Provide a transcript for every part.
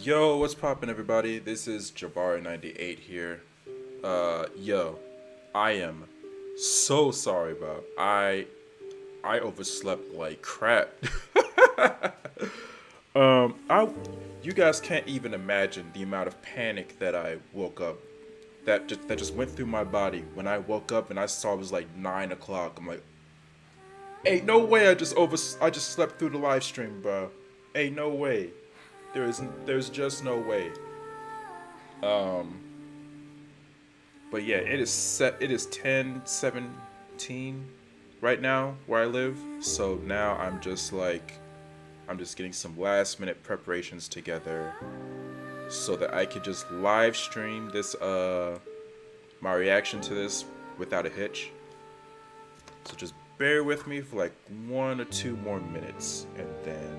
Yo, what's poppin', everybody? This is Jabari98 here. Yo, I am so sorry, Bob. I overslept like crap. I you guys can't even imagine the amount of panic that I woke up that just went through my body when I woke up and I saw it was like 9 o'clock. I'm like, ain't no way I just slept through the live stream, bro. Ain't no way. There's just no way. Um, but yeah, it is 10:17 right now where I live. So now I'm just getting some last minute preparations together so that I could just live stream this my reaction to this without a hitch. So just bear with me for like 1 or 2 more minutes, and then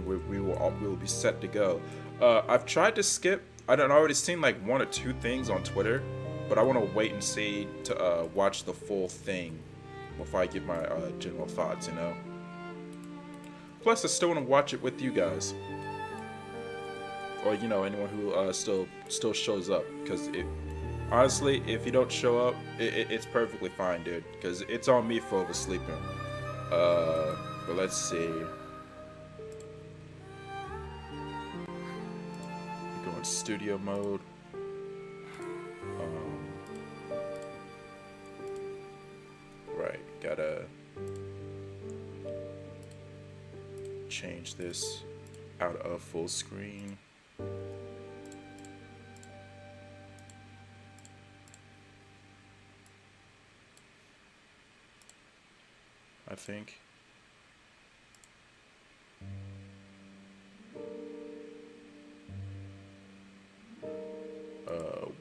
we will be set to go. I've tried to skip. I've already seen like 1 or 2 things on Twitter, but I want to wait and see to watch the full thing before I give my general thoughts. Plus, I still want to watch it with you guys, or anyone who still shows up. Because honestly, if you don't show up, it's perfectly fine, dude. Because it's on me for oversleeping. But let's see. Go in studio mode. Right, gotta change this out of full screen. I think.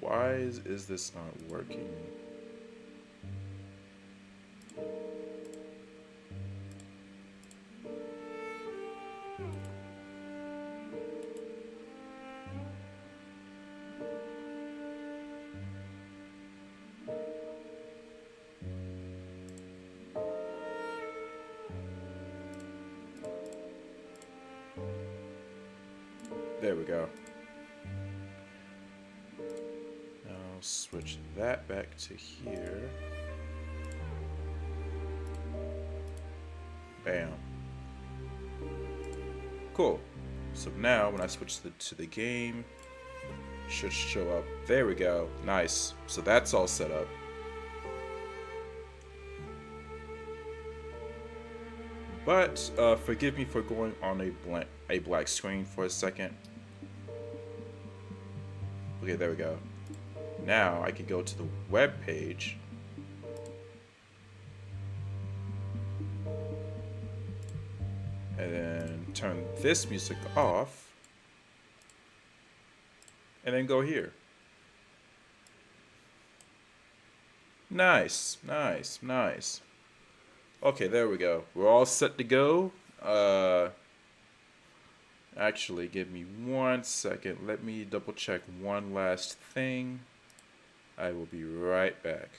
Why is this not working? There we go. Now switch that back to here. Bam. Cool. So now when I switch to the game, it should show up. There we go. Nice. So that's all set up. But forgive me for going on a black screen for a second. Okay, there we go. Now I can go to the web page. And then turn this music off. And then go here. Nice, nice, nice. Okay, there we go. We're all set to go. Actually, give me 1 second. Let me double check one last thing. I will be right back.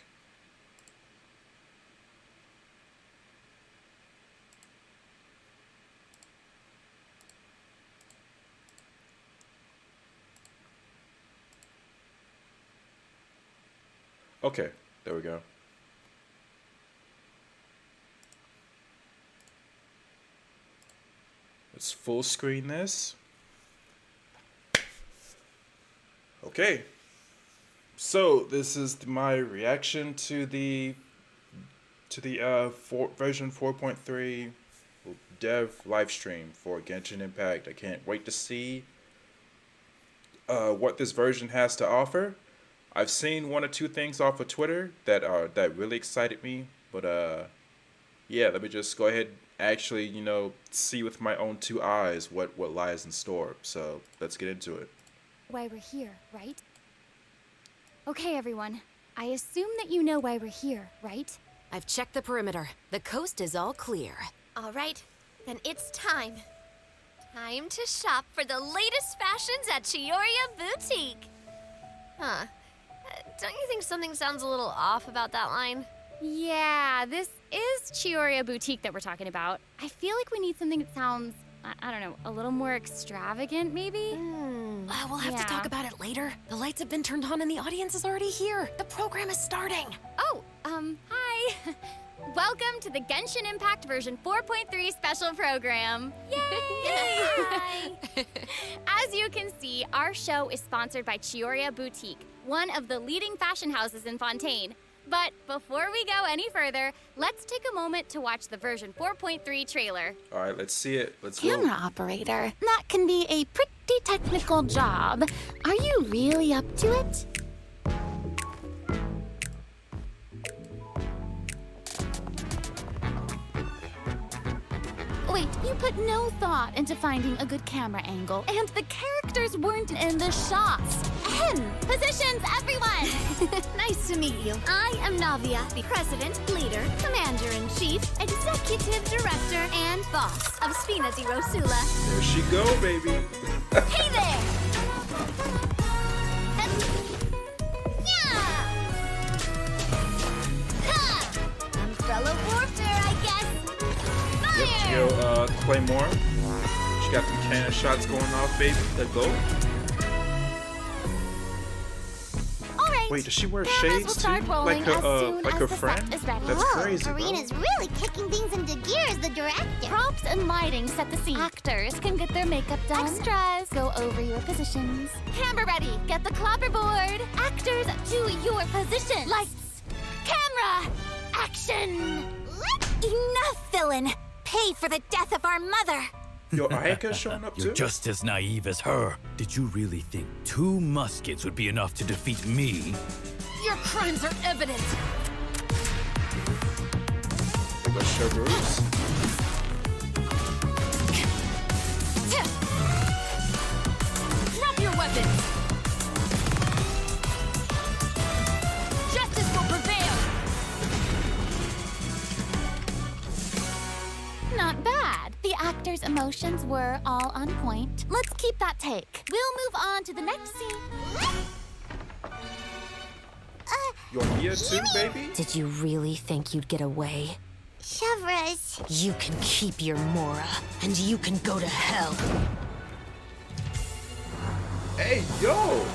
Okay, there we go. Let's full screen this. Okay. So this is my reaction to the to the version 4.3 dev live stream for Genshin Impact. I can't wait to see what this version has to offer. I've seen one or two things off of Twitter that really excited me, but yeah, let me just go ahead and actually, see with my own two eyes what lies in store. So let's get into it. Why we're here, right? Okay, everyone. I assume that you know why we're here, right? I've checked the perimeter. The coast is all clear. All right, then it's time. Time to shop for the latest fashions at Chiyoria Boutique. Huh. Don't you think something sounds a little off about that line? Yeah, this is Chiyoria Boutique that we're talking about. I feel like we need something that sounds, I don't know, a little more extravagant, maybe? We'll have to talk about it later. The lights have been turned on and the audience is already here. The program is starting. Oh, hi. Welcome to the Genshin Impact version 4.3 special program. Yay! Hi! As you can see, our show is sponsored by Chiyoria Boutique, one of the leading fashion houses in Fontaine. But before we go any further, let's take a moment to watch the version 4.3 trailer. All right, let's see it. Let's Camera roll. operator. That can be a pretty technical job. Are you really up to it? Wait, you put no thought into finding a good camera angle, and the characters weren't in the shots. Positions, everyone! Nice to meet you. I am Navia, the president, leader, commander-in-chief, executive director, and boss of Spina di Rosula. There she go, baby. Hey there! Yeah! Ha! Umbrella warfare, I guess. Fire! Yo, Claymore. She got some cannon shots going off, baby. Let's go. Wait, does she wear shades too? Start rolling Like her friend? Is ready. That's crazy, bro. Karina's really kicking things into gear as the director. Props and lighting set the scene. Actors can get their makeup done. Extras go over your positions. Camera ready. Get the clapperboard. Actors to your position. Lights. Camera. Action. Enough, villain! Pay for the death of our mother! Yo, Ayaka's showing up You're too? just as naive as her. Did you really think 2 muskets would be enough to defeat me? Your crimes are evident. There goes Shogun. Drop your weapons. Justice will prevail. Not bad. The actors' emotions were all on point. Let's keep that take. We'll move on to the next scene. Yo, Mia too, baby? Did you really think you'd get away? Chevras. You can keep your Mora, and you can go to hell. Hey, yo!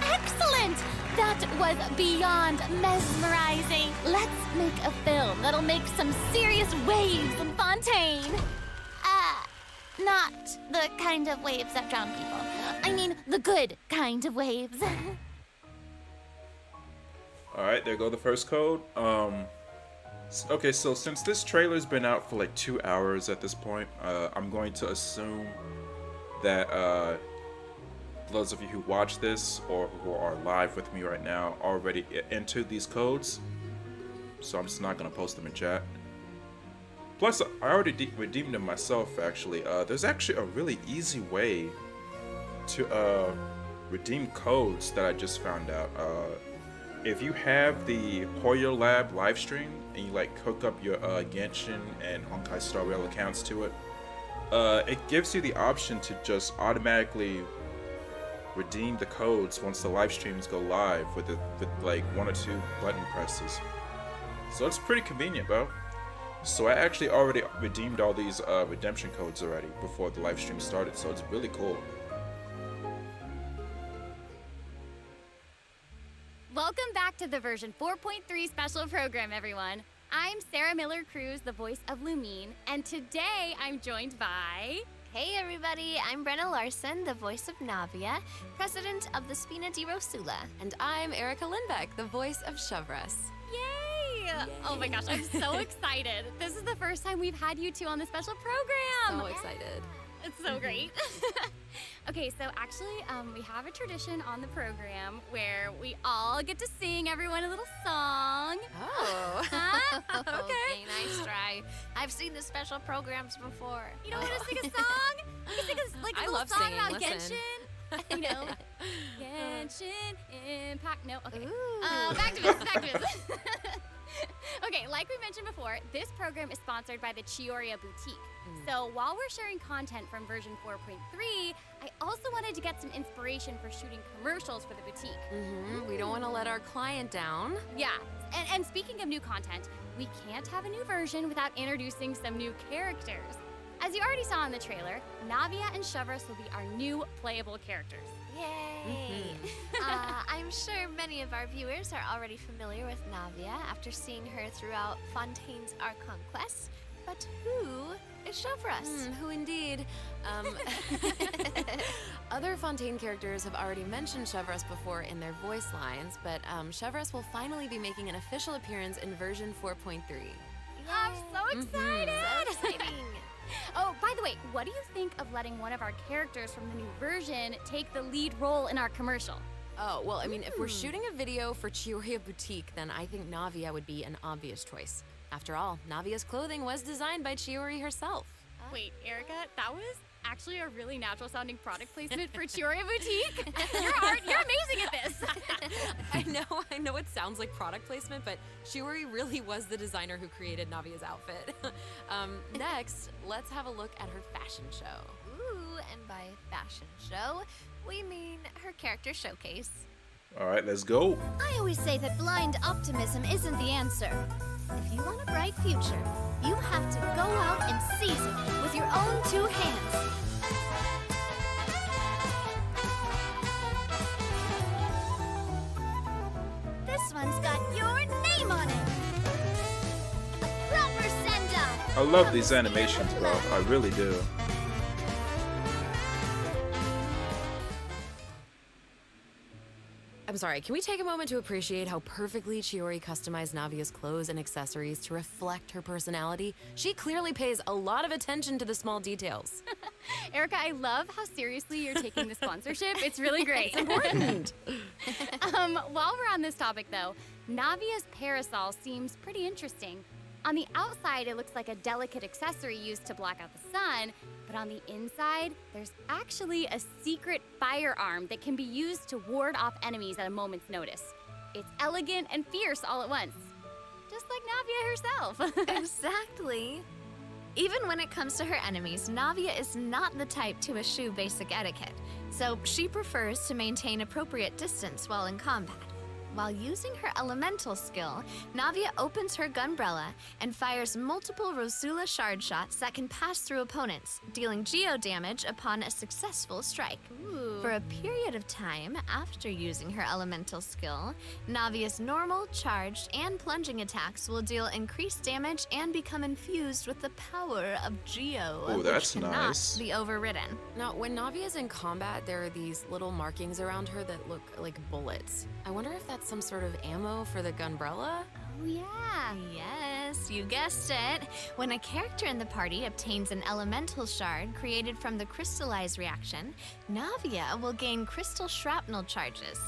Excellent! That was beyond mesmerizing. Let's make a film that'll make some serious waves in Fontaine. Not the kind of waves that drown people. I mean, the good kind of waves. Alright, there go the first code. Okay, so since this trailer's been out for like 2 hours at this point, I'm going to assume that those of you who watch this or who are live with me right now already entered these codes. So I'm just not going to post them in chat. Plus, I already redeemed them myself, actually. There's actually a really easy way to redeem codes that I just found out. If you have the Hoyo Lab livestream and you like hook up your Genshin and Honkai Star Rail accounts to it, it gives you the option to just automatically redeem the codes once the live streams go live with like 1 or 2 button presses. So it's pretty convenient, bro. So I actually already redeemed all these redemption codes already before the live stream started, so it's really cool. Welcome back to the version 4.3 special program, everyone. I'm Sarah Miller-Cruz, the voice of Lumine, and today I'm joined by... Hey everybody, I'm Brenna Larson, the voice of Navia, president of the Spina di Rosula. And I'm Erica Lindbeck, the voice of Chevras. Yay! Oh my gosh, I'm so excited. This is the first time we've had you two on the special program. So excited. It's so great. Okay, so actually, we have a tradition on the program where we all get to sing everyone a little song. Oh. Huh? Okay, nice try. I've seen the special programs before. You don't want to sing a song? You can sing a I little love song singing, about listen. Genshin. You know, Genshin Impact. No, okay. Ooh. Back to this. Okay, like we mentioned before, this program is sponsored by the Chioria Boutique. So while we're sharing content from version 4.3, I also wanted to get some inspiration for shooting commercials for the boutique. We don't want to let our client down. Yeah, and speaking of new content, we can't have a new version without introducing some new characters. As you already saw in the trailer, Navia and Shovras will be our new playable characters. Yay! I'm sure many of our viewers are already familiar with Navia after seeing her throughout Fontaine's Archon quest. But who is Shovras? Who indeed? Other Fontaine characters have already mentioned Shovras before in their voice lines, but Shovras will finally be making an official appearance in version 4.3. I'm so excited! So exciting! Oh, by the way, what do you think of letting one of our characters from the new version take the lead role in our commercial? Oh, well, I mean, if we're shooting a video for Chioria Boutique, then I think Navia would be an obvious choice. After all, Navia's clothing was designed by Chiori herself. Wait, Erica, that was actually a really natural sounding product placement for Chioria Boutique. You're amazing at this. I know it sounds like product placement, but Chiori really was the designer who created Navia's outfit. Next, let's have a look at her fashion show. Ooh, and by fashion show, we mean her character showcase. All right, let's go. I always say that blind optimism isn't the answer. If you want a bright future, you have to go out and seize it with your own two hands. This one's got your name on it. A proper send-off. I love these animations, bro. I really do. I'm sorry, can we take a moment to appreciate how perfectly Chiori customized Navia's clothes and accessories to reflect her personality? She clearly pays a lot of attention to the small details. Erica, I love how seriously you're taking the sponsorship. It's really great. It's important. While we're on this topic, though, Navia's parasol seems pretty interesting. On the outside, it looks like a delicate accessory used to block out the sun, but on the inside, there's actually a secret firearm that can be used to ward off enemies at a moment's notice. It's elegant and fierce all at once, just like Navia herself. Exactly. Even when it comes to her enemies, Navia is not the type to eschew basic etiquette, so she prefers to maintain appropriate distance while in combat. While using her elemental skill, Navia opens her gunbrella and fires multiple Rosula shard shots that can pass through opponents, dealing geo damage upon a successful strike. For a period of time after using her elemental skill, Navia's normal, charged, and plunging attacks will deal increased damage and become infused with the power of geo, Ooh, that's which cannot nice. be overridden. Now, when Navia's in combat, there are these little markings around her that look like bullets. I wonder if that's some sort of ammo for the gunbrella? Oh, yeah. Yes, you guessed it. When a character in the party obtains an elemental shard created from the crystallize reaction, Navia will gain crystal shrapnel charges.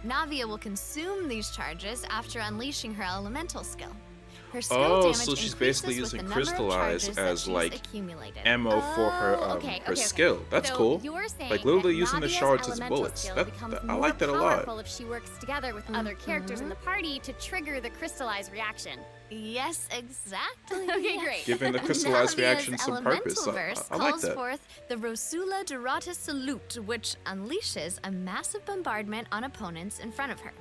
Navia will consume these charges after unleashing her elemental skill. Her skill Oh, damage so she's increases basically with the using number of crystallize charges that as she's like accumulated. ammo for her Okay. skill. That's so cool. You're saying Like literally that using the Navia's shards as elemental bullets. skill That, becomes I more like that a lot. powerful if she works together with other characters in the party to trigger the crystallize reaction. Yes, exactly. Okay, great. Giving the crystallized Navia's reaction some purpose. elemental verse I like calls that. forth the Rosula Dorata Salute, which unleashes a massive bombardment on opponents in front of her,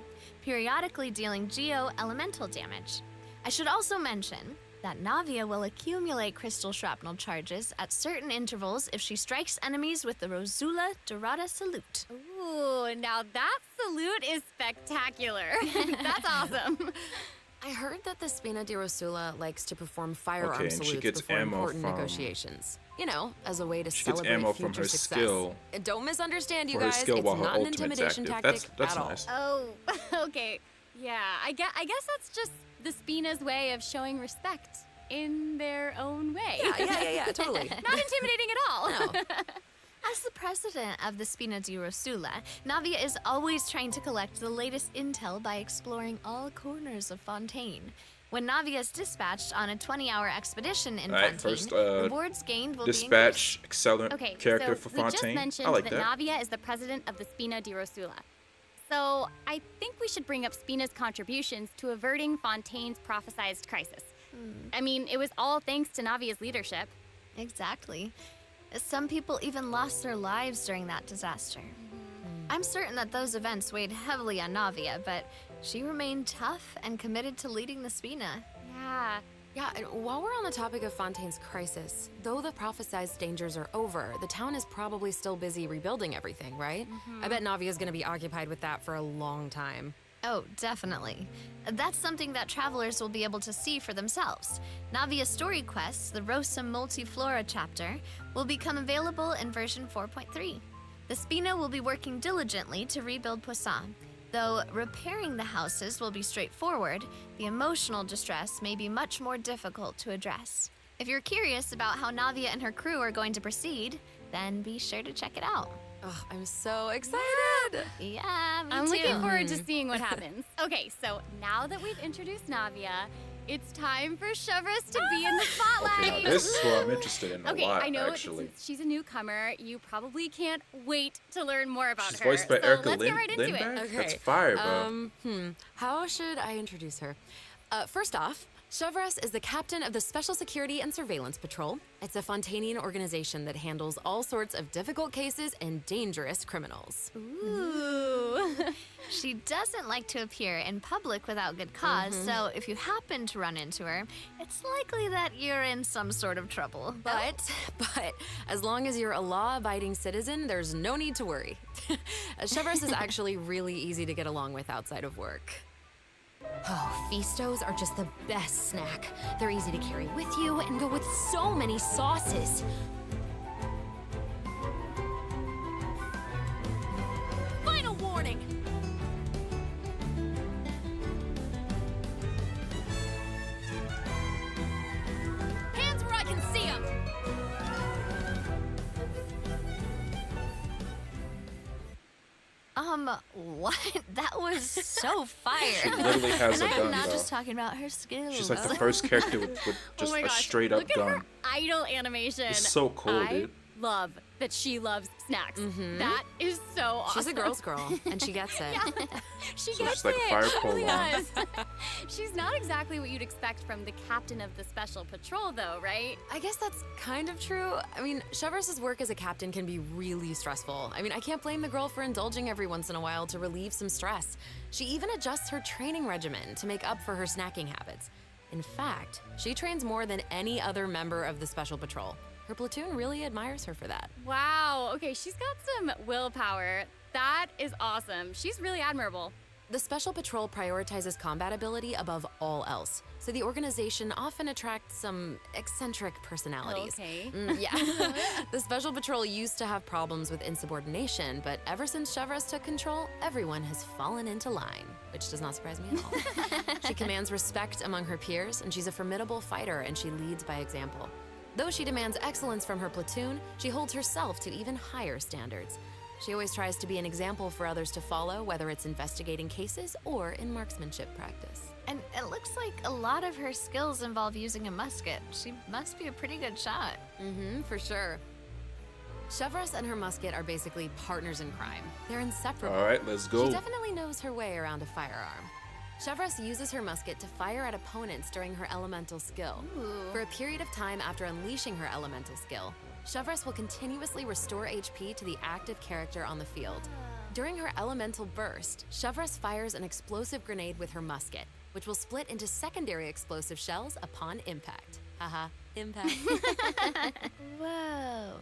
periodically dealing geo elemental damage. I should also mention that Navia will accumulate crystal shrapnel charges at certain intervals if she strikes enemies with the Rosula Dorata Salute. Ooh, now that salute is spectacular. That's awesome. I heard that the Spina di Rosula likes to perform firearm Okay, and she salutes gets before ammo important from- negotiations. You know, as a way to She gets celebrate ammo from future her success. skill. And don't misunderstand, you For her guys. skill It's while her not an ultimate's intimidation active. tactic That's at all. nice. Oh, okay. Yeah, I guess that's just the Spina's way of showing respect in their own way. Yeah, totally. Not intimidating at all. No. As the president of the Spina di Rosula, Navia is always trying to collect the latest intel by exploring all corners of Fontaine. When Navia is dispatched on a 20-hour expedition in Alright, Fontaine, first, rewards gained will be increased. Dispatch, excellent Okay, character so for we just Fontaine. mentioned I like that that. Navia is the president of the Spina di Rosula. So I think we should bring up Spina's contributions to averting Fontaine's prophesized crisis. I mean, it was all thanks to Navia's leadership. Exactly. Some people even lost their lives during that disaster. I'm certain that those events weighed heavily on Navia, but she remained tough and committed to leading the Spina. Yeah. Yeah, and while we're on the topic of Fontaine's crisis, though the prophesized dangers are over, the town is probably still busy rebuilding everything, right? I bet Navia's gonna be occupied with that for a long time. Oh, definitely. That's something that travelers will be able to see for themselves. Navia's story quests, the Rosa Multiflora chapter, will become available in version 4.3. The Spina will be working diligently to rebuild Poisson. Though repairing the houses will be straightforward, the emotional distress may be much more difficult to address. If you're curious about how Navia and her crew are going to proceed, then be sure to check it out. Oh, I'm so excited! Yeah, me I'm too. looking forward to seeing what happens. Okay, so now that we've introduced Navia, it's time for Chevreuse to be in the spotlight. Okay, now this is what I'm interested in a Okay, lot, I know actually. since she's a newcomer, you probably can't wait to learn more about She's her. voiced by so Erica let's get right into Lindbergh? it. Okay. That's fire, bro. How should I introduce her? First off, Chevreuse is the captain of the Special Security and Surveillance Patrol. It's a Fontainian organization that handles all sorts of difficult cases and dangerous criminals. Ooh. She doesn't like to appear in public without good cause, so if you happen to run into her, it's likely that you're in some sort of trouble. But as long as you're a law-abiding citizen, there's no need to worry. Chevreuse is actually really easy to get along with outside of work. Oh, Feastos are just the best snack. They're easy to carry with you and go with so many sauces. Final warning! Hands where I can see them! What? That was so fire. She literally has a And I'm gun, not though. just talking about her skills. She's like the first character with just Oh my a gosh, straight up look at gun. her idol animation. It's so cool, I dude. love that she loves snacks. That is so awesome. She's a girl's girl, and she gets it. She So gets she's like a it. fire She really pole line. does. She's not exactly what you'd expect from the captain of the special patrol, though, right? I guess that's kind of true. I mean, Chevreuse's work as a captain can be really stressful. I mean, I can't blame the girl for indulging every once in a while to relieve some stress. She even adjusts her training regimen to make up for her snacking habits. In fact, she trains more than any other member of the Special Patrol. Her platoon really admires her for that. Wow. Okay, she's got some willpower. That is awesome. She's really admirable. The Special Patrol prioritizes combat ability above all else, so the organization often attracts some eccentric personalities. Okay. Yeah. The Special Patrol used to have problems with insubordination, but ever since Chevreuse took control, everyone has fallen into line, which does not surprise me at all. She commands respect among her peers, and she's a formidable fighter, and she leads by example. Though she demands excellence from her platoon, she holds herself to even higher standards. She always tries to be an example for others to follow, whether it's investigating cases or in marksmanship practice. And it looks like a lot of her skills involve using a musket. She must be a pretty good shot. For sure. Chevreuse and her musket are basically partners in crime. They're inseparable. All right, let's go. She definitely knows her way around a firearm. Chevreuse uses her musket to fire at opponents during her elemental skill. For a period of time after unleashing her elemental skill, Chevreuse will continuously restore HP to the active character on the field. During her elemental burst, Chevreuse fires an explosive grenade with her musket, which will split into secondary explosive shells upon impact. Haha, impact. Whoa.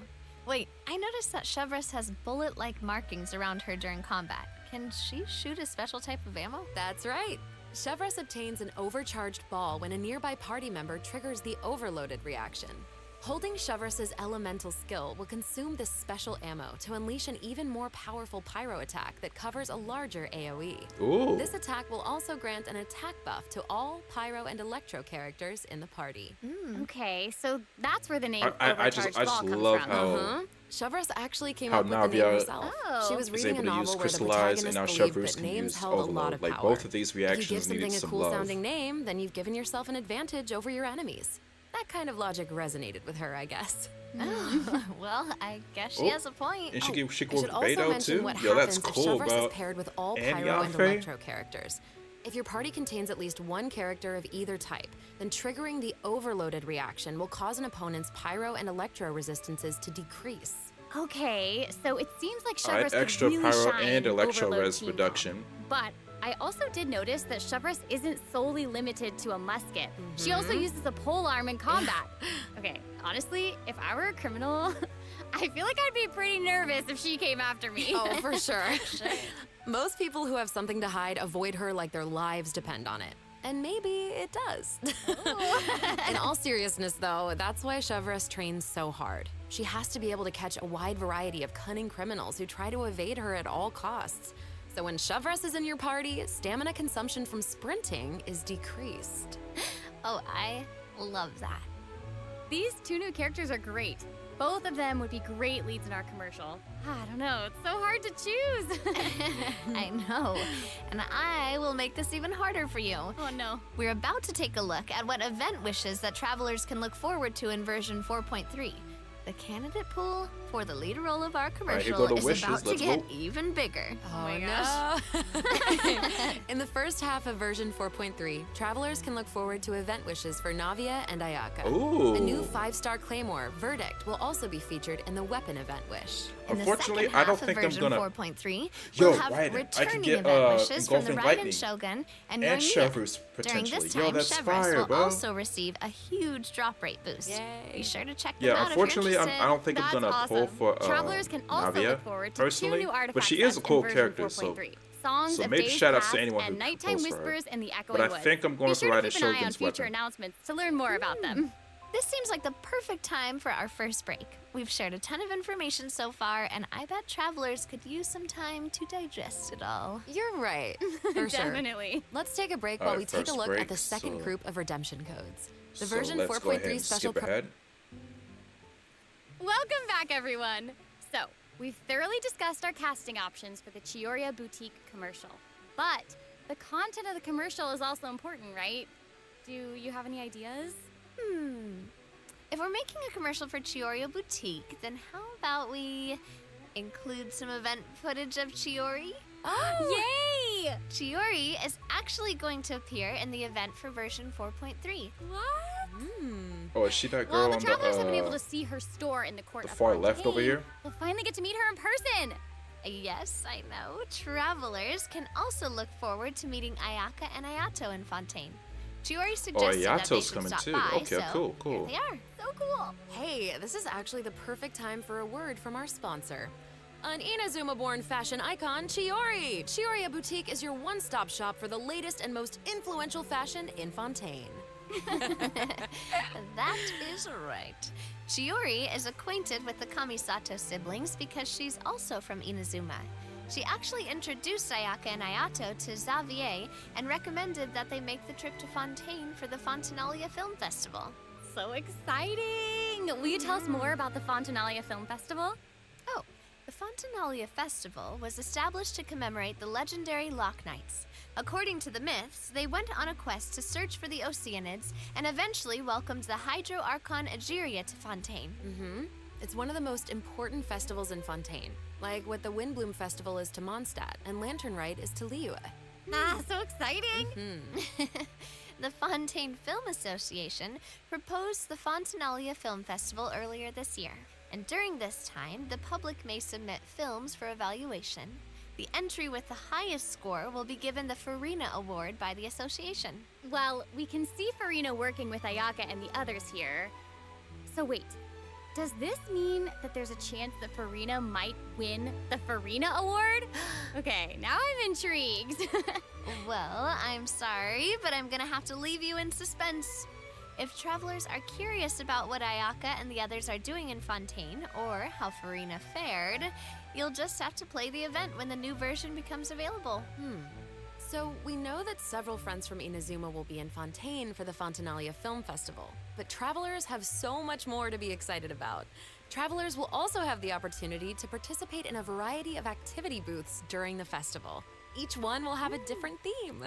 Wait, I noticed that Chevreuse has bullet-like markings around her during combat. Can she shoot a special type of ammo? That's right. Chevreuse obtains an overcharged ball when a nearby party member triggers the overloaded reaction. Holding Chevrus's elemental skill will consume this special ammo to unleash an even more powerful pyro attack that covers a larger AoE. Ooh. This attack will also grant an attack buff to all pyro and electro characters in the party. Okay, so that's where the name I just Overcharged Ball comes love from. how Chevrus actually came how up with the Navia name herself. Oh. She was is reading a able to use novel where the crystallize, and protagonist now believed Chevrus that can names use held a lot overload. of Like power. both of these If you give reactions something needed a some cool love. sounding name, then you've given yourself an advantage over your enemies. That kind of logic resonated with her, I guess. Well, I guess she Oh. has a point. And she I go should with also Beto mention too. what Yo, that's happens cool, if Chevrus bro. is paired with all And pyro and Yafe. electro characters. If your party contains at least one character of either type, then triggering the overloaded reaction will cause an opponent's pyro and electro resistances to decrease. Okay, so it seems like I had Chevrus could extra really pyro shine and in electro Overload res team reduction. comp. But I also did notice that Chevrus isn't solely limited to a musket. She also uses a pole arm in combat. Okay, honestly, if I were a criminal, I feel like I'd be pretty nervous if she came after me. Oh, for sure. Most people who have something to hide avoid her like their lives depend on it. And maybe it does. In all seriousness, though, that's why Chevrus trains so hard. She has to be able to catch a wide variety of cunning criminals who try to evade her at all costs. So when Chevrus is in your party, stamina consumption from sprinting is decreased. Oh, I love that. These two new characters are great. Both of them would be great leads in our commercial. I don't know, it's so hard to choose. I know. And I will make this even harder for you. Oh no. We're about to take a look at what event wishes that travelers can look forward to in version 4.3. The candidate pool for the lead role of our here commercial go the is wishes. about to Let's get go. even bigger. Oh my no. In the first half of version 4.3, travelers can look forward to event wishes for Navia and Ayaka. Ooh. A new 5-star claymore, Verdict, will also be featured in the weapon event wish. In the Unfortunately, second I don't half think of I'm version gonna. 4.3, Yo, we'll have Raiden. I can returning get, event wishes from the engulfing Raiden lightning. Shogun and And Yormia. Chevrus, During potentially. this Yo, time, that's Chevrus fire, will bro. also receive a huge drop rate boost. Yay. Be sure to check them Yeah, out unfortunately, if you're interested. I don't think I'm That's gonna awesome. pull for Travelers can also Navia, look forward to personally, two new artifacts but she is a sets cool in version character, so 4.3. Songs so of major Days shout-outs to Past anyone and who Nighttime proposed for her. Whispers in the Echoing But I Woods. think I'm going Be for sure to Raiden keep an eye on Shogun's future weapon. announcements to learn more about them. This seems like the perfect time for our first break. We've shared a ton of information so far, and I bet travelers could use some time to digest it all. You're right, for sure. Definitely. Let's take a break All while right, we take a first look break, at the second so- group of redemption codes. The So version let's go ahead 4.3 and special skip ahead. Welcome back, everyone. So, we've thoroughly discussed our casting options for the Chiyoria Boutique commercial. But the content of the commercial is also important, right? Do you have any ideas? If we're making a commercial for Chiyoria Boutique, then how about we include some event footage of Chiori? Yay! Chiori is actually going to appear in the event for version 4.3. What? Oh, is she that girl Well, the on travelers have been able the? to see her store in the court the of far left over Fontaine. here? We'll finally get to meet her in person. Yes, I know. Travelers can also look forward to meeting Ayaka and Ayato in Fontaine. Chiori suggested that they Ayato's should coming stop too. by, Okay, so cool, cool. here they are. So cool. Hey, this is actually the perfect time for a word from our sponsor. An Inazuma-born fashion icon, Chiori! Chioria Boutique is your one-stop shop for the latest and most influential fashion in Fontaine. That is right. Chiori is acquainted with the Kamisato siblings because she's also from Inazuma. She actually introduced Ayaka and Ayato to Xavier and recommended that they make the trip to Fontaine for the Fontanalia Film Festival. So exciting! Will you tell us more about the Fontanalia Film Festival? Oh, the Fontanalia Festival was established to commemorate the legendary Lock Knights. According to the myths, they went on a quest to search for the Oceanids and eventually welcomed the Hydro Archon Egeria to Fontaine. It's one of the most important festivals in Fontaine, like what the Windbloom Festival is to Mondstadt and Lantern Rite is to Liyue. Ah, so exciting! The Fontaine Film Association proposed the Fontanalia Film Festival earlier this year, and during this time, the public may submit films for evaluation. The entry with the highest score will be given the Farina Award by the association. Well, we can see Farina working with Ayaka and the others here. So wait, does this mean that there's a chance that Farina might win the Farina Award? Okay, now I'm intrigued. Well, I'm sorry, but I'm gonna have to leave you in suspense. If travelers are curious about what Ayaka and the others are doing in Fontaine, or how Farina fared, you'll just have to play the event when the new version becomes available. So we know that several friends from Inazuma will be in Fontaine for the Fontanalia Film Festival, but travelers have so much more to be excited about. Travelers will also have the opportunity to participate in a variety of activity booths during the festival. Each one will have a different theme.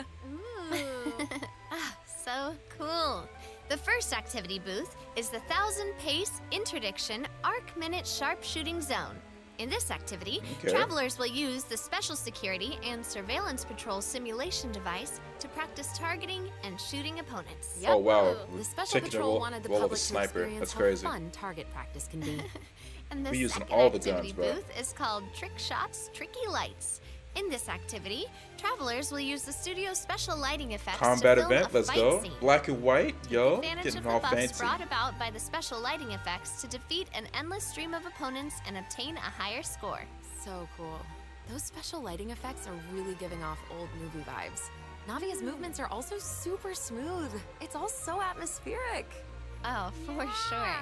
So cool. The first activity booth is the 1,000 Pace Interdiction Arc Minute Sharpshooting Zone. In this activity, travelers will use the Special Security and Surveillance Patrol simulation device to practice targeting and shooting opponents. Yep. Oh wow. The Special Taking Patrol wanted the role of public a to sniper. experience That's how crazy. fun target practice can be. And the We're using second all the activity guns, bro. booth is called Trick Shots, Tricky Lights. In this activity, travelers will use the studio's special lighting effects Combat to film event, a let's fight go. scene. Black and white, yo, Advantage getting of the all buffs fancy. brought about by the special lighting effects to defeat an endless stream of opponents and obtain a higher score. So cool. Those special lighting effects are really giving off old movie vibes. Navia's movements are also super smooth. It's all so atmospheric. Oh, for sure.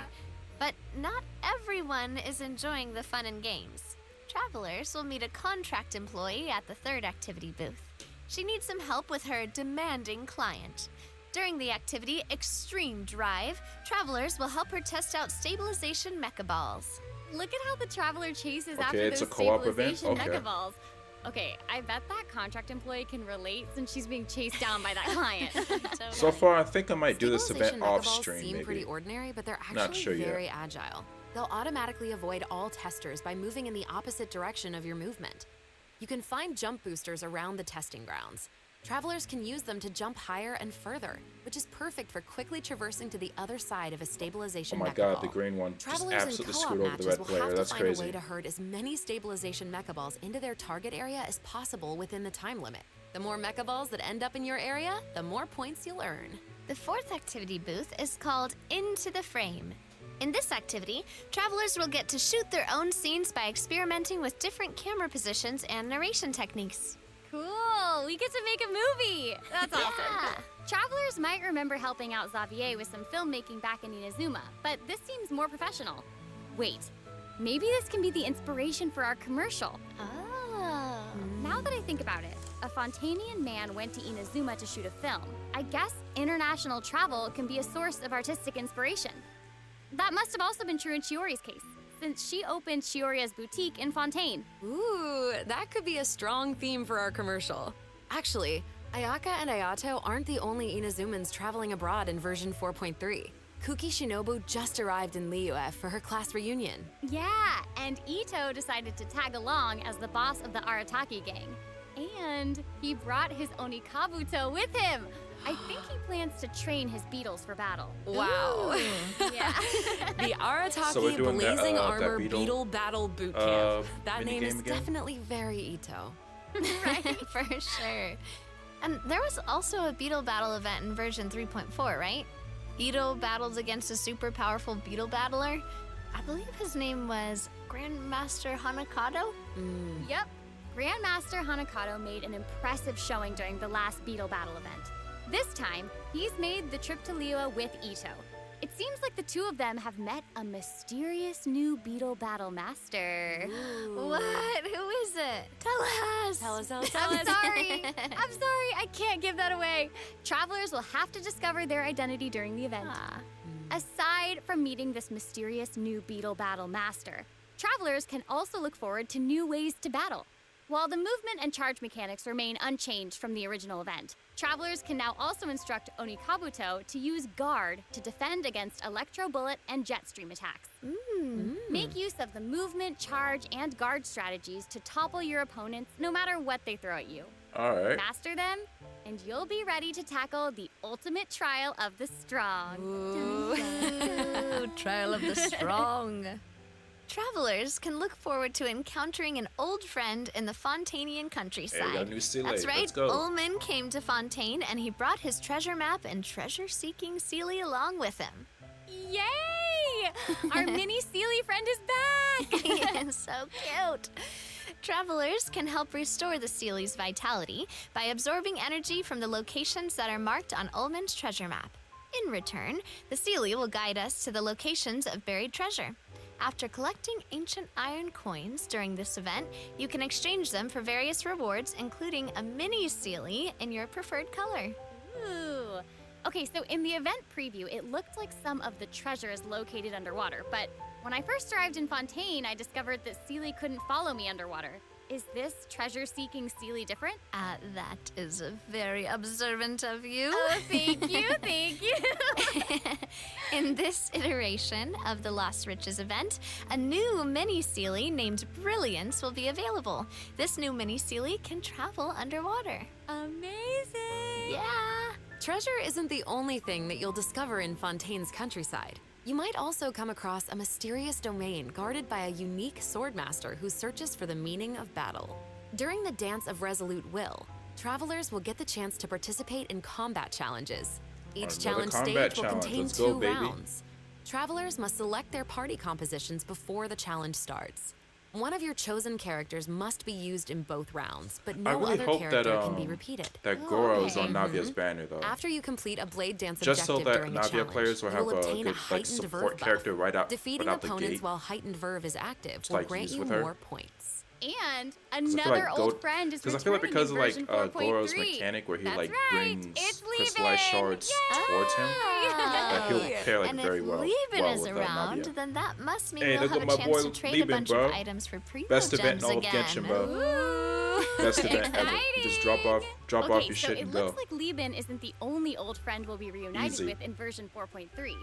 But not everyone is enjoying the fun and games. Travelers will meet a contract employee at the third activity booth. She needs some help with her demanding client. During the activity Extreme Drive, travelers will help her test out stabilization mecha balls. Look at how the traveler chases Okay, after it's those a co-op event? stabilization Okay. mecha balls. Okay, I bet that contract employee can relate since she's being chased down by that client. So far, I think I might do this event Stabilization mecha off balls stream, seem maybe. pretty ordinary, but they're Not actually sure yet. very agile. They'll automatically avoid all testers by moving in the opposite direction of your movement. You can find jump boosters around the testing grounds. Travelers can use them to jump higher and further, which is perfect for quickly traversing to the other side of a Oh stabilization my mecha god, ball. the green one just Travelers absolutely in co-op screwed over the matches red will player. have to That's find a way crazy. to herd as many stabilization mecha balls into their target area as possible within the time limit. The more mecha balls that end up in your area, the more points you'll earn. The fourth activity booth is called Into the Frame. In this activity, travelers will get to shoot their own scenes by experimenting with different camera positions and narration techniques. Cool! We get to make a movie! That's awesome. Travelers might remember helping out Xavier with some filmmaking back in Inazuma, but this seems more professional. Wait, maybe this can be the inspiration for our commercial. Oh. Now that I think about it, a Fontanian man went to Inazuma to shoot a film. I guess international travel can be a source of artistic inspiration. That must have also been true in Chiori's case, since she opened Chioria's boutique in Fontaine. Ooh, that could be a strong theme for our commercial. Actually, Ayaka and Ayato aren't the only Inazumans traveling abroad in version 4.3. Kuki Shinobu just arrived in Liyue for her class reunion. Yeah, and Ito decided to tag along as the boss of the Arataki gang. And he brought his Onikabuto with him. I think he plans to train his beetles for battle. Wow. Yeah. The Arataki So we're doing that, Blazing that Armor beetle, Beetle Battle Boot Camp. That name is minigame again? definitely very Ito. Right, for sure. And there was also a beetle battle event in version 3.4, right? Ito battles against a super powerful beetle battler. I believe his name was Grandmaster Hanakato. Yep. Grandmaster Hanakato made an impressive showing during the last beetle battle event. This time, he's made the trip to Liyue with Ito. It seems like the two of them have met a mysterious new beetle battle master. What? Who is it? Tell us. Tell us. I'm sorry. I can't give that away. Travelers will have to discover their identity during the event. Aside from meeting this mysterious new beetle battle master, travelers can also look forward to new ways to battle. While the movement and charge mechanics remain unchanged from the original event, travelers can now also instruct Onikabuto to use Guard to defend against Electro Bullet and Jet Stream attacks. Make use of the movement, charge, and guard strategies to topple your opponents no matter what they throw at you. Alright. Master them, and you'll be ready to tackle the ultimate trial of the strong. Ooh, Trial of the Strong. Travelers can look forward to encountering an old friend in the Fontanian countryside. Hey, we got a new Sealy. That's right, Let's go. Ullman came to Fontaine and he brought his treasure map and treasure-seeking Sealy along with him. Yay! Our mini Sealy friend is back! So cute. Travelers can help restore the Sealy's vitality by absorbing energy from the locations that are marked on Ullman's treasure map. In return, the Seelie will guide us to the locations of buried treasure. After collecting ancient iron coins during this event, you can exchange them for various rewards, including a mini Seelie in your preferred color. Ooh. Okay, so in the event preview, it looked like some of the treasure is located underwater, but when I first arrived in Fontaine, I discovered that Seelie couldn't follow me underwater. Is this treasure-seeking Seelie different? That is very observant of you. Oh, thank you, thank you. In this iteration of the Lost Riches event, a new mini Seelie named Brilliance will be available. This new mini Seelie can travel underwater. Amazing. Yeah. Treasure isn't the only thing that you'll discover in Fontaine's countryside. You might also come across a mysterious domain guarded by a unique swordmaster who searches for the meaning of battle. During the Dance of Resolute Will, travelers will get the chance to participate in combat challenges. Each challenge stage will contain 2 rounds. Travelers must select their party compositions before the challenge starts. One of your chosen characters must be used in both rounds, but no really other hope character that, can be repeated. That Goro is on Navia's banner though. After you complete a blade dance Just so objective that during a Navia challenge, players will you have will a obtain good a heightened support verve buff. character right out Defeating the opponents gate. while heightened verve is active Just will like grant use you with her. more points. And 'Cause I feel another like old friend is because I feel like returning because in of version like Goro's 4.3. mechanic where he That's like right, brings it's crystallized Lieben. shards Yay! towards him. Like he'll pair like And very if well. Lieben well is with, around, Navia. then that must mean Hey, we'll look have at a my chance boy to trade Lieben, a bunch bro. of items for prequel Best event gems in all of again. Genshin, bro. Ooh. Best event ever. You just drop off Okay, your so shit it and go. looks like Lieben isn't the only old friend we'll be reunited Easy. with in version 4.3.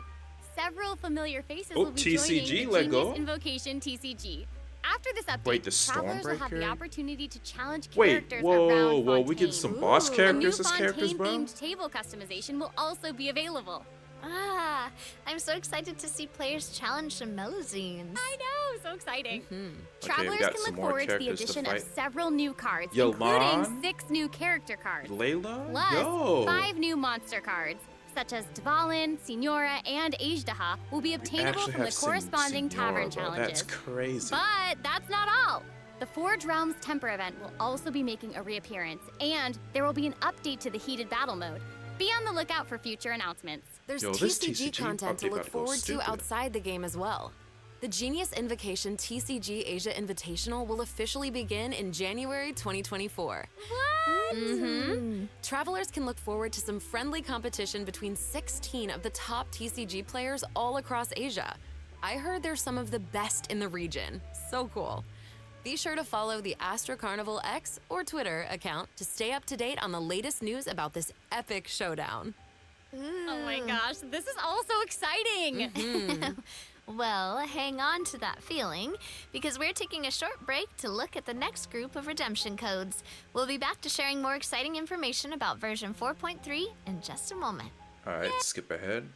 Several familiar faces Oh, will be TCG, joining the let Genius go. Invocation TCG. After this update, Wait, the travelers will have the Stormbreaker? opportunity to challenge Wait, characters whoa, around whoa, we Fontaine. get some boss A new characters as characters, bro? Fontaine-themed table customization will also be available. I'm so excited to see players challenge some Melazines. I know, so exciting. we Travelers got can some look more forward to the characters to addition of fight. several new cards, Yolan? including 6 new character cards. Layla? Plus, Yo! 5 new monster cards, such as Dvalin, Signora, and AHHHH, will be obtainable Actually from the have seen corresponding Signora, tavern bro. challenges. That's crazy. But that's not all. The Forge Realms Temper event will also be making a reappearance, and there will be an update to the heated battle mode. Be on the lookout for future announcements. There's Yo, this TCG TCG content to update look about to go forward to stupid. outside the game as well. The Genius Invocation TCG Asia Invitational will officially begin in January 2024. What? Travelers can look forward to some friendly competition between 16 of the top TCG players all across Asia. I heard they're some of the best in the region. So cool. Be sure to follow the Astro Carnival X or Twitter account to stay up to date on the latest news about this epic showdown. Oh my gosh, this is all so exciting. Well, hang on to that feeling, because we're taking a short break to look at the next group of redemption codes. We'll be back to sharing more exciting information about version 4.3 in just a moment. Alright, skip ahead.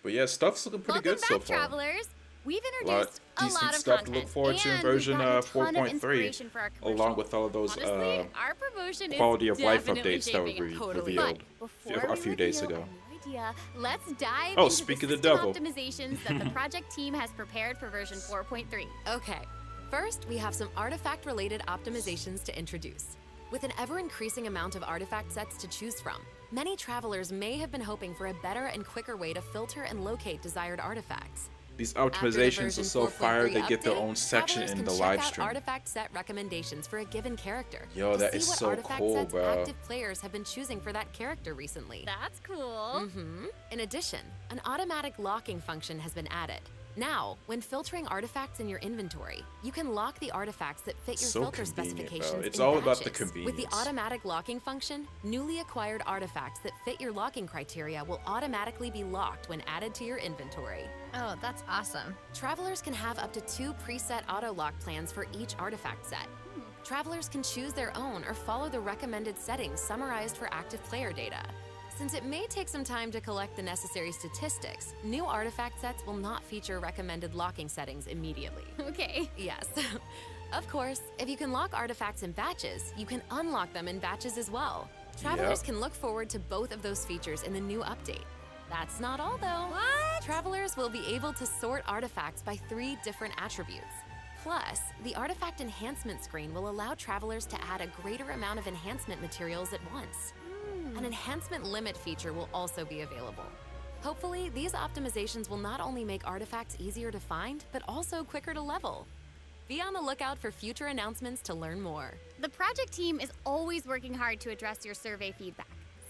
But yeah, stuff's looking pretty Welcome good so back, far. travelers. We've A lot introduced a decent lot of stuff to content, look forward to in and version we've gotten a ton of 4.3, inspiration for our commercial. along with all of those Honestly, our promotion quality is of life definitely updates that were shaping up. revealed But before a we few days reveal ago. a new idea, let's dive Oh, into speak the of the system devil. optimizations that the project team has prepared for version 4.3. Okay, first we have some artifact-related optimizations to introduce. With an ever-increasing amount of artifact sets to choose from, many travelers may have been hoping for a better and quicker way to filter and locate desired artifacts. These After the optimizations version are so fire 4.3 they get their update, own section travelers in can the check live out stream. artifact set recommendations for a given character. Yo, to that see is what so artifact cool, sets bro. active players have been choosing for that character recently. That's cool. In addition, an automatic locking function has been added. Now, when filtering artifacts in your inventory, you can lock the artifacts that fit your So filter convenient, bro. specifications It's in all about the batches. With the convenience. automatic locking function, newly acquired artifacts that fit your locking criteria will automatically be locked when added to your inventory. Oh, that's awesome. Travelers can have up to 2 preset auto-lock plans for each artifact set. Travelers can choose their own or follow the recommended settings summarized for active player data. Since it may take some time to collect the necessary statistics, new artifact sets will not feature recommended locking settings immediately. Okay. Yes. Of course, if you can lock artifacts in batches, you can unlock them in batches as well. Travelers Yep. can look forward to both of those features in the new update. That's not all though. What? Travelers will be able to sort artifacts by 3 different attributes. Plus, the artifact enhancement screen will allow travelers to add a greater amount of enhancement materials at once. An enhancement limit feature will also be available. Hopefully, these optimizations will not only make artifacts easier to find, but also quicker to level. Be on the lookout for future announcements to learn more. The project team is always working hard to address your survey feedback.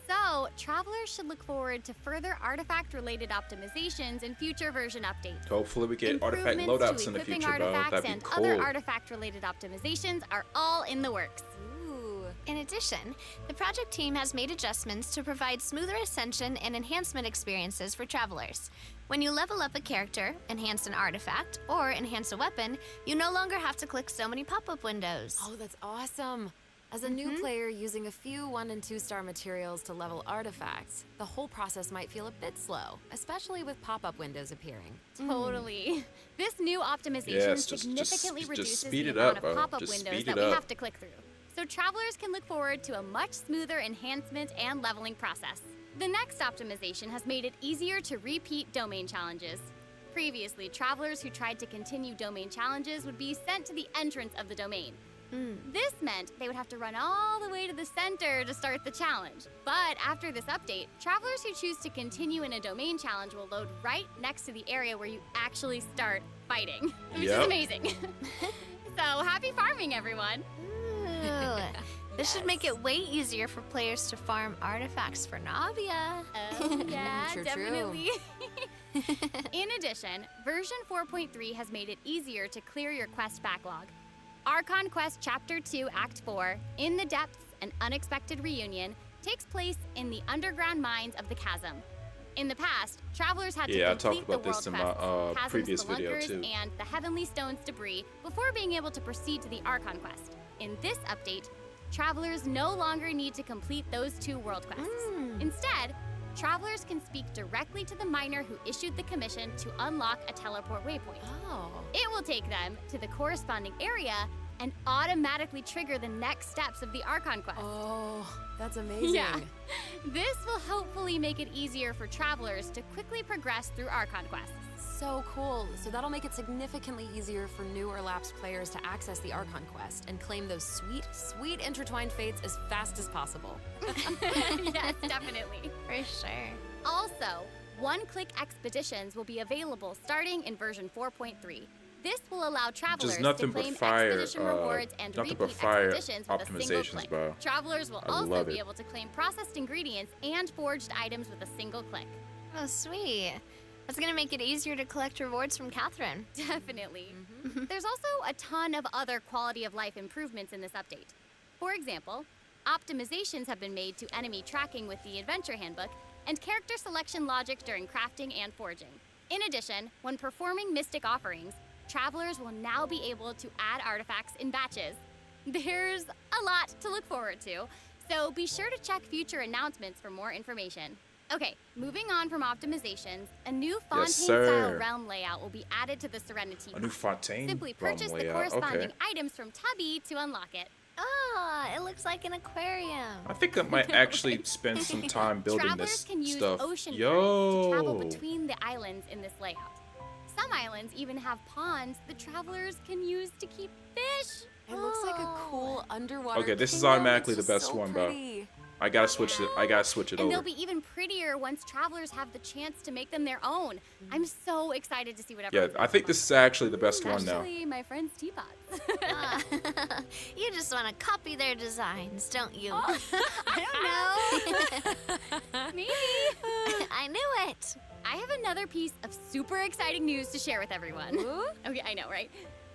So, travelers should look forward to further artifact-related optimizations in future version updates. Hopefully we get artifact Improvements loadouts to in the equipping future, though. artifacts That'd be and cool. other artifact-related optimizations are all in the works. Ooh. In addition, the project team has made adjustments to provide smoother ascension and enhancement experiences for travelers. When you level up a character, enhance an artifact, or enhance a weapon, you no longer have to click so many pop-up windows. Oh, that's awesome. As a new player using a few 1- and 2-star materials to level artifacts, the whole process might feel a bit slow, especially with pop-up windows appearing. Totally. This new optimization Yes, just significantly speed reduces it the amount up, of bro. pop-up Just windows speed that it we up. have to click through. So travelers can look forward to a much smoother enhancement and leveling process. The next optimization has made it easier to repeat domain challenges. Previously, travelers who tried to continue domain challenges would be sent to the entrance of the domain. This meant they would have to run all the way to the center to start the challenge. But after this update, travelers who choose to continue in a domain challenge will load right next to the area where you actually start fighting, which is Yep. amazing. So happy farming, everyone! Ooh. This should make it way easier for players to farm artifacts for Navia. Oh, yeah, True, true. definitely. In addition, version 4.3 has made it easier to clear your quest backlog. Archon Quest Chapter 2, Act 4, In the Depths, An Unexpected Reunion, takes place in the underground mines of the chasm. In the past, travelers had Yeah, I to talked complete the about this world in my, quests, Chasm's previous video, Spelunkers, too. and the Heavenly Stones debris before being able to proceed to the Archon Quest. In this update, travelers no longer need to complete those 2 world quests. Instead, travelers can speak directly to the miner who issued the commission to unlock a teleport waypoint. Oh. It will take them to the corresponding area and automatically trigger the next steps of the Archon Quest. Oh, that's amazing. Yeah. This will hopefully make it easier for travelers to quickly progress through Archon quests. So cool. So that'll make it significantly easier for new or lapsed players to access the Archon Quest and claim those sweet, sweet intertwined fates as fast as possible. Yes, definitely. For sure. Also, one-click expeditions will be available starting in version 4.3. This will allow travelers nothing to but claim fire, expedition rewards and nothing repeat but fire expeditions with a single optimizations, click. bro. Travelers will I also love be it. able to claim processed ingredients and forged items with a single click. Oh, sweet. That's gonna make it easier to collect rewards from Catherine. Definitely. There's also a ton of other quality of life improvements in this update. For example, optimizations have been made to enemy tracking with the Adventure Handbook and character selection logic during crafting and forging. In addition, when performing mystic offerings, travelers will now be able to add artifacts in batches. There's a lot to look forward to, so be sure to check future announcements for more information. Okay, moving on from optimizations, a new Fontaine-style sir. realm layout will be added to the Serenity. A new Fontaine Simply realm purchase the layout. corresponding Okay. items from Tubby to unlock it. Ah, it looks like an aquarium. I think I might actually spend some time building Travelers this can use stuff. ocean currents to travel Yo. between the islands in this layout. Some islands even have ponds that travelers can use to keep fish. It looks like a cool underwater Okay, this is kingdom. automatically It's the just best so one, bro. pretty. I gotta switch it. I gotta switch it And over. they'll be even prettier once travelers have the chance to make them their own. I'm so excited to see whatever. Yeah, I think this is actually the best one now. Actually, my friend's teapots. Ah, you just want to copy their designs, don't you? I don't know. Maybe. I knew it. I have another piece of super exciting news to share with everyone. Okay, I know, right?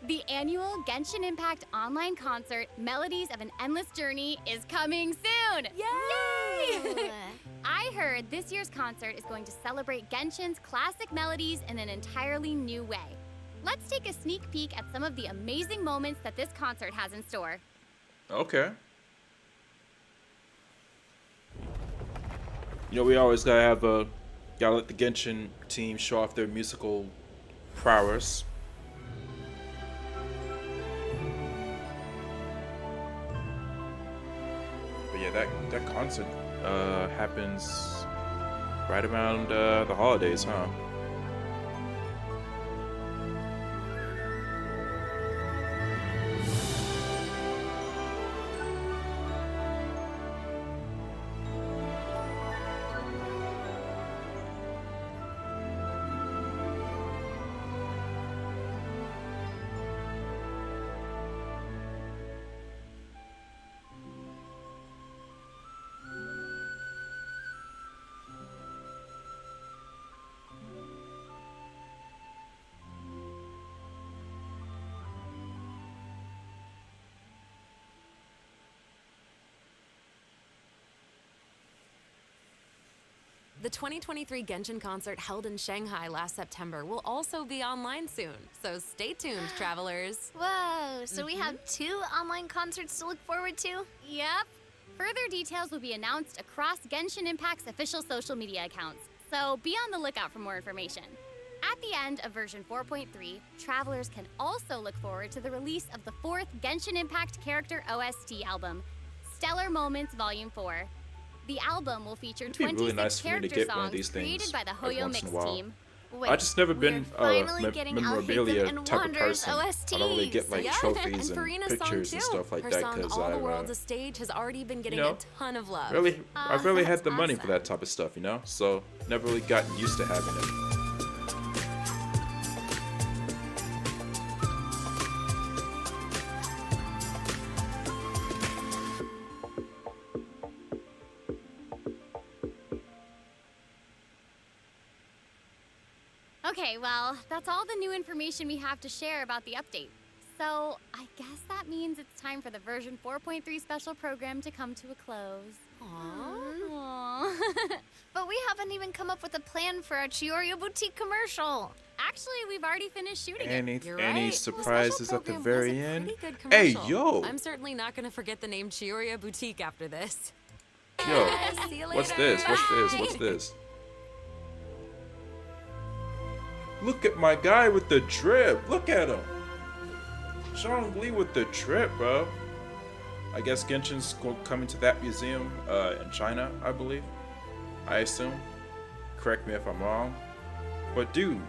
The annual Genshin Impact online concert, Melodies of an Endless Journey, is coming soon! Yay! I heard this year's concert is going to celebrate Genshin's classic melodies in an entirely new way. Let's take a sneak peek at some of the amazing moments that this concert has in store. Okay. You know, we always gotta let the Genshin team show off their musical prowess. But yeah, that concert happens right around the holidays, huh? The 2023 Genshin concert held in Shanghai last September will also be online soon, so stay tuned, travelers. Whoa, so we have 2 online concerts to look forward to? Yep. Further details will be announced across Genshin Impact's official social media accounts, so be on the lookout for more information. At the end of version 4.3, travelers can also look forward to the release of the 4th Genshin Impact character OST album, Stellar Moments Volume 4. The album will feature It'd be 26 really nice for me to character get one of songs these things created by the every Hoyo once in a Mix while. team. Wait, I just never been we're finally getting memorabilia Alhazen and type of Wander's person. I don't really get like Yeah, trophies and and Farina's song pictures too. and stuff like Her that song because All the I've World's a Stage has already been getting know, a ton of love. I've really had that's the money for awesome. that type of stuff, you know. So never really gotten used to having it. Okay, well, that's all the new information we have to share about the update. So, I guess that means it's time for the version 4.3 special program to come to a close. Aww. But we haven't even come up with a plan for our Chiorio Boutique commercial. Actually, we've already finished shooting it. You're Any right. surprises the at the special program very was a end? pretty good Hey, commercial. yo! I'm certainly not going to forget the name Chioria Boutique after this. Yo, See you later. what's this? What's this? What's this? Look at my guy with the drip. Look at him. Sean Lee with the drip, bro. I guess Genshin's coming to that museum in China, I believe. I assume. Correct me if I'm wrong. But dude,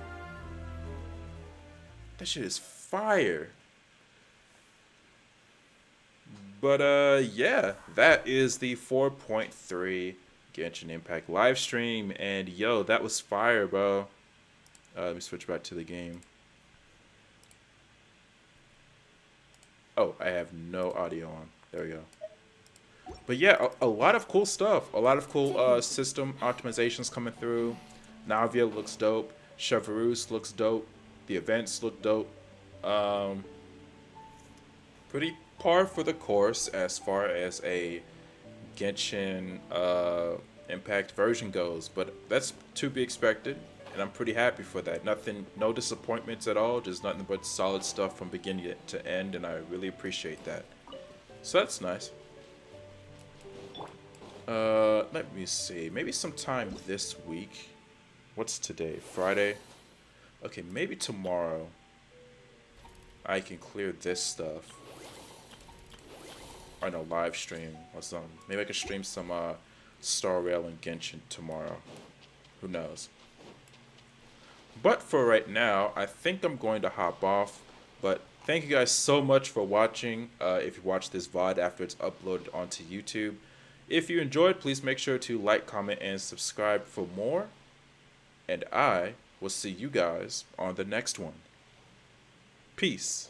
that shit is fire. But yeah, that is the 4.3 Genshin Impact live stream, and yo, that was fire, bro. Let me switch back to the game. Oh, I have no audio on. There we go. But yeah, a lot of cool stuff. A lot of cool system optimizations coming through. Navia looks dope. Chevreuse looks dope. The events look dope. Pretty par for the course as far as a Genshin Impact version goes. But that's to be expected. And I'm pretty happy for that. No disappointments at all. Just nothing but solid stuff from beginning to end. And I really appreciate that. So that's nice. Let me see. Maybe sometime this week. What's today? Friday? Okay, maybe tomorrow I can clear this stuff. Or no, live stream or something. Maybe I can stream some Star Rail and Genshin tomorrow. Who knows? But for right now, I think I'm going to hop off. But thank you guys so much for watching. If you watch this VOD after it's uploaded onto YouTube. If you enjoyed, please make sure to like, comment, and subscribe for more. And I will see you guys on the next one. Peace.